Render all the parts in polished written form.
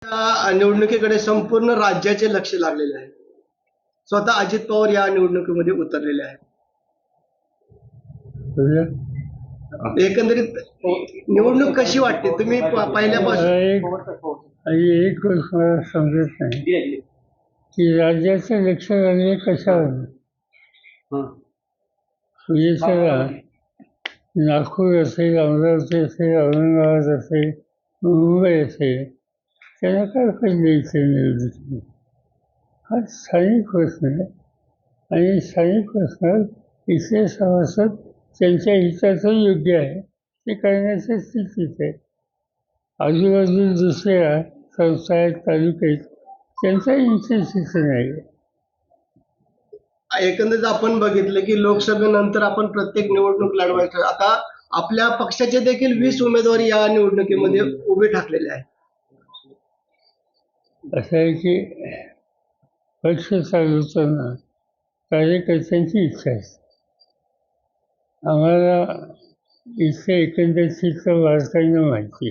या निवडणुकीकडे संपूर्ण राज्याचे लक्ष लागलेले आहे. स्वतः अजित पवार या निवडणुकीमध्ये उतरलेले आहेत. एकंदरीत निवडणूक कशी वाटते तुम्ही पहिल्यापासून? एक गोष्ट मला समजत नाही की राज्याचे लक्ष लागले कशावर. नागपूर असेल, अमरावती असेल, औरंगाबाद असेल, मुंबई असेल, त्यांना काय पाहिजे इथे निवडणुकीत? हा स्थानिक प्रश्न आहे आणि स्थानिक प्रश्नात इथले सभासद त्यांच्या हिताचं योग्य आहे ते करण्याच्या स्थितीत आहे. आजूबाजूला दुसऱ्या संस्था आहेत तालुक्यात त्यांचा इंटरेस्ट इथे नाही आहे. एकंदरीत आपण बघितलं की लोकसभेनंतर आपण प्रत्येक निवडणूक लढवायचं. आता आपल्या पक्षाचे देखील 20 उमेदवार या निवडणुकीमध्ये उभे ठाकलेले आहेत. असं आहे की पक्ष चालवताना कार्यकर्त्यांची इच्छा असते. आम्हाला इथे एकंदरीत वार्तांना माहिती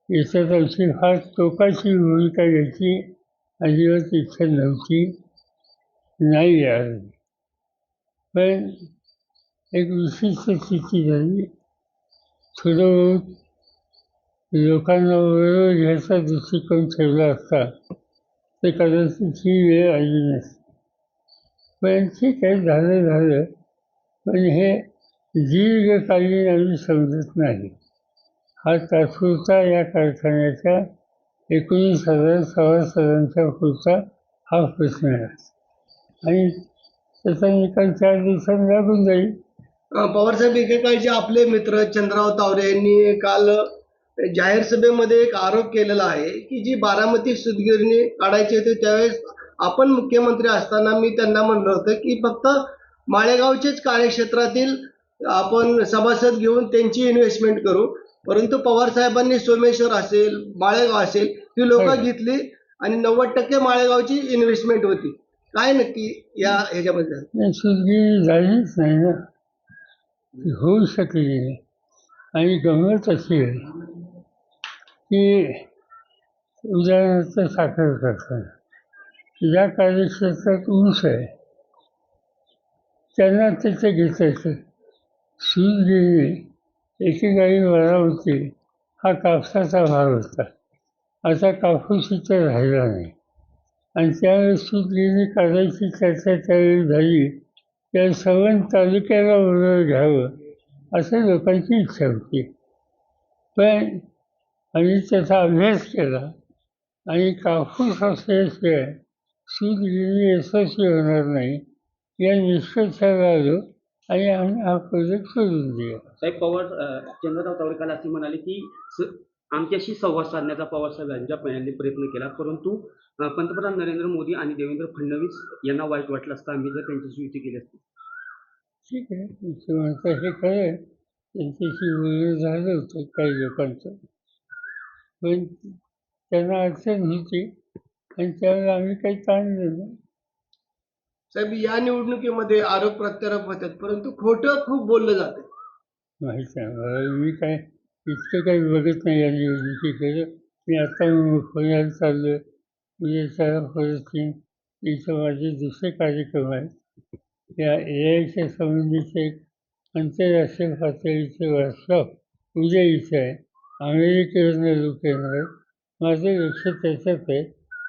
याच्यात आमची फार टोकाची भूमिका घ्यायची अजिबात इच्छा नव्हती, नाही यार. पण एक विशिष्ट स्थिती झाली. थोडं लोकांना बरोबर घ्यायचा दृष्टिकोन ठेवला असता तर कदाचित ही वेळ आली नसती. पण ठीक आहे, झालं. पण हे दीर्घकालीन आम्ही समजत नाही. हा तात्पुरता या कारखान्याच्या 19,000 सभासदांच्या पुरता हा प्रश्न आहे आणि त्याचा निकाल 4 दिवसांनी लागून जाईल. पवारसाहेब एकेकाळचे आपले मित्र चंद्रराव तावरे यांनी काल जाहीर सभेमध्ये एक आरोप केलेला आहे की जी बारामती सूतगिरणी काढायची होती त्यावेळेस आपण मुख्यमंत्री असताना मी त्यांना म्हणलं होतं की फक्त माळेगावचेच कार्यक्षेत्रातील आपण सभासद घेऊन त्यांची इन्व्हेस्टमेंट करू, परंतु पवार साहेबांनी सोमेश्वर असेल, माळेगाव असेल ती लोक घेतली आणि 90% माळेगावची इन्व्हेस्टमेंट होती. काय नक्की या ह्याच्याबद्दल? सूतगिरणी झालीच नाही ना, होऊ शकली नाही. आणि गंमत अशी आहे की उदाहरणार्थ साखर कारखाना ज्या कार्यक्षेत्रात ऊस आहे त्यांना तिथे घेतायचं. सूतगिरणी एकेकाळी बारामती हा कापसाचा भाग होता. आता कापूस इथे राहिला नाही आणि त्यावेळेस सूतगिरणी काढायची चर्चा त्यावेळी झाली. त्या सवण तालुक्याला बरोबर घ्यावं असं लोकांची इच्छा होती. पण आम्ही त्याचा अभ्यास केला आणि कापूस असल्याशिवाय सूतगिरणी यशस्वी होणार नाही या निष्कर्षाला आलो आणि आम्ही हा प्रोजेक्ट सोडून दिला. साहेब, चंद्रराव तावरे काल असे म्हणाले की आमच्याशी संवाद साधण्याचा पवारसाहेब यांच्या पहिल्यांदा प्रयत्न केला, परंतु पंतप्रधान नरेंद्र मोदी आणि देवेंद्र फडणवीस यांना वाईट वाटलं असतं आम्ही जर त्यांच्याशी युती केली असती. ठीक आहे, तुमचं हे खरं, त्यांच्याशी बोलणं झालं होतं काही लोकांचं, पण त्यांना अडचण होती आणि त्यावेळेला आम्ही काही ताण दिलं. साहेब, या निवडणुकीमध्ये आरोप प्रत्यारोप होतात, परंतु खोटं खूप बोललं जातं. माहीत आहे मला, मी काय इतकं काही बघत नाही या निवडणुकीकडे. मी आता पुण्याला चाललो आहे, उद्याच्या परत इथं माझे दुसरे कार्यक्रम आहेत. या AI संबंधीचे एक आंतरराष्ट्रीय पातळीचे वर्कशॉप उद्या इथे आहे. अमेरिकेवरनं लोक येणार आहेत. माझं लक्ष त्याच्यात आहे,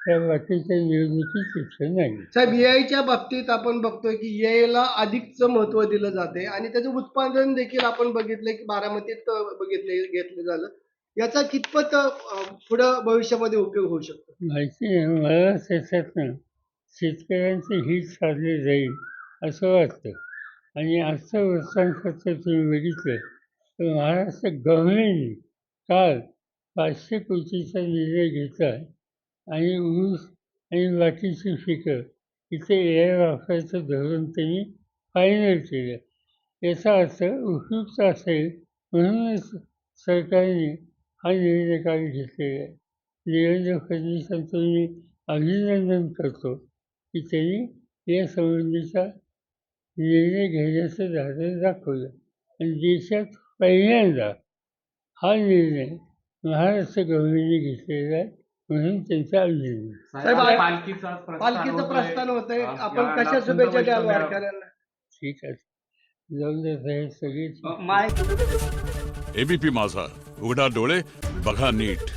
त्या बाकीच्या निवडणुकीच इच्छा नाही. साहेब, AI बाबतीत आपण बघतोय की AI अधिकचं महत्व दिलं जाते आणि त्याचं उत्पादन देखील आपण बघितलं की बारामतीत घेतलं झालं. याचा कितपत पुढं भविष्यामध्ये उपयोग होऊ शकतो? माहिती आहे, मला त्याच्यातनं शेतकऱ्यांचं हित साधले जाईल असं वाटतं. आणि आजचं वृत्तांपत्र तुम्ही बघितलं तर महाराष्ट्र गव्हर्नमेंटने काल 500 कोटीचा निर्णय घेतला आणि ऊस आणि बाकीची पिकं इथे AI वापरायचं धोरण त्यांनी फायनल केलं. याचा अर्थ उपयुक्त असेल म्हणूनच सरकारने हा निर्णय काल घेतलेला आहे. देवेंद्र फडणवीसांचं मी अभिनंदन करतो की त्यांनी या संबंधीचा निर्णय घेण्याचं धाडस दाखवलं आणि देशात पहिल्यांदा हा निर्णय महाराष्ट्र गव्हर्नमेंटने घेतलेला आहे. म्हणून त्यांचं अभिनंदन. साहेब, आज पालखीचं पालखीचं प्रस्थान होतंय, आपण कशा शुभेच्छा द्याल वारकऱ्यांना? ठीक आहे, जाऊन देत आहे सगळी माय एबीपी माझा, उघडा डोळे बघा नीट.